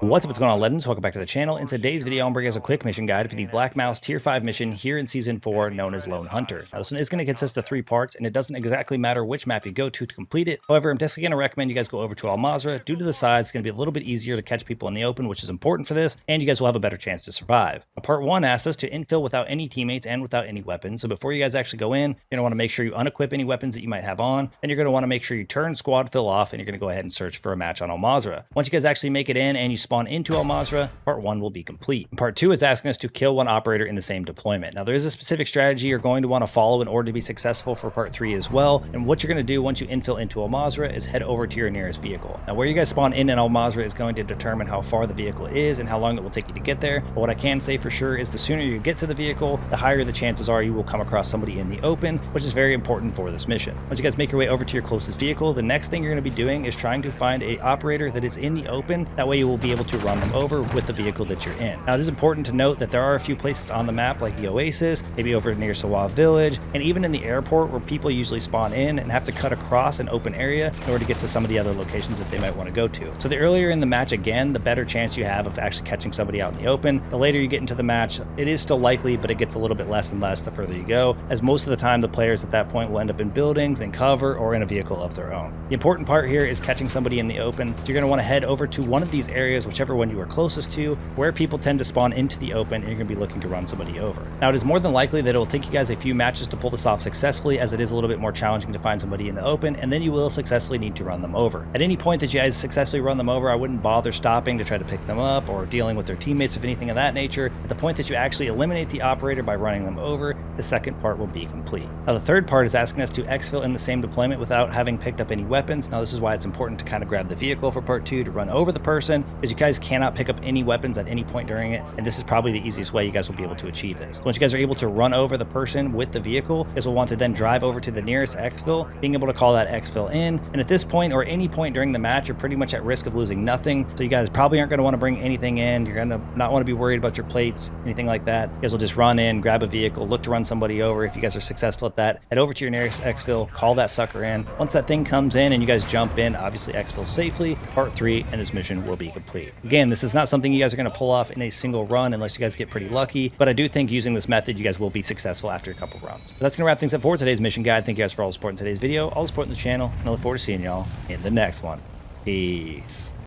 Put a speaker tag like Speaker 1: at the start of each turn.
Speaker 1: What's up, what's going on, legends? Welcome back to the channel. In today's video, I'm bringing us a quick mission guide for the Black Mouse Tier 5 mission here in Season 4, known as Lone Hunter. Now, this one is going to consist of 3 parts, and it doesn't exactly matter which map you go to complete it. However, I'm definitely going to recommend you guys go over to Al Mazrah. Due to the size, it's going to be a little bit easier to catch people in the open, which is important for this, and you guys will have a better chance to survive. Now, part 1 asks us to infill without any teammates and without any weapons. So before you guys actually go in, you're going to want to make sure you unequip any weapons that you might have on, and you're going to want to make sure you turn squad fill off, and you're going to go ahead and search for a match on Al Mazrah. Once you guys actually make it in and you spawn into Al Mazrah, part 1 will be complete. Part 2 is asking us to kill one operator in the same deployment. Now, there is a specific strategy you're going to want to follow in order to be successful for part 3 as well. And what you're going to do once you infill into Al Mazrah is head over to your nearest vehicle. Now, where you guys spawn in Al Mazrah is going to determine how far the vehicle is and how long it will take you to get there. But what I can say for sure is the sooner you get to the vehicle, the higher the chances are you will come across somebody in the open, which is very important for this mission. Once you guys make your way over to your closest vehicle, the next thing you're going to be doing is trying to find an operator that is in the open. That way you will be able to run them over with the vehicle that you're in. Now, it is important to note that there are a few places on the map like the Oasis, maybe over near Sawa Village, and even in the airport where people usually spawn in and have to cut across an open area in order to get to some of the other locations that they might want to go to. So the earlier in the match, again, the better chance you have of actually catching somebody out in the open. The later you get into the match, it is still likely, but it gets a little bit less and less the further you go, as most of the time the players at that point will end up in buildings, in cover, or in a vehicle of their own. The important part here is catching somebody in the open. So you're going to want to head over to one of these areas, whichever one you are closest to, where people tend to spawn into the open, and you're going to be looking to run somebody over. Now, it is more than likely that it will take you guys a few matches to pull this off successfully, as it is a little bit more challenging to find somebody in the open, and then you will successfully need to run them over. At any point that you guys successfully run them over, I wouldn't bother stopping to try to pick them up or dealing with their teammates or anything of that nature. At the point that you actually eliminate the operator by running them over, the second part will be complete. Now, the third part is asking us to exfil in the same deployment without having picked up any weapons. Now, this is why it's important to kind of grab the vehicle for part 2 to run over the person, because you guys cannot pick up any weapons at any point during it, and this is probably the easiest way you guys will be able to achieve this. Once you guys are able to run over the person with the vehicle, you guys will want to then drive over to the nearest exfil, being able to call that exfil in, and at this point or any point during the match, you're pretty much at risk of losing nothing, so you guys probably aren't going to want to bring anything in. You're going to not want to be worried about your plates, anything like that. You guys will just run in, grab a vehicle, look to run somebody over. If you guys are successful at that, head over to your nearest exfil, call that sucker in. Once that thing comes in and you guys jump in, obviously exfil safely, part 3, and this mission will be complete. Again, this is not something you guys are going to pull off in a single run unless you guys get pretty lucky, but I do think using this method, you guys will be successful after a couple runs. But that's going to wrap things up for today's mission guide. Thank you guys for all the support in today's video, all the support in the channel, and I look forward to seeing y'all in the next one. Peace.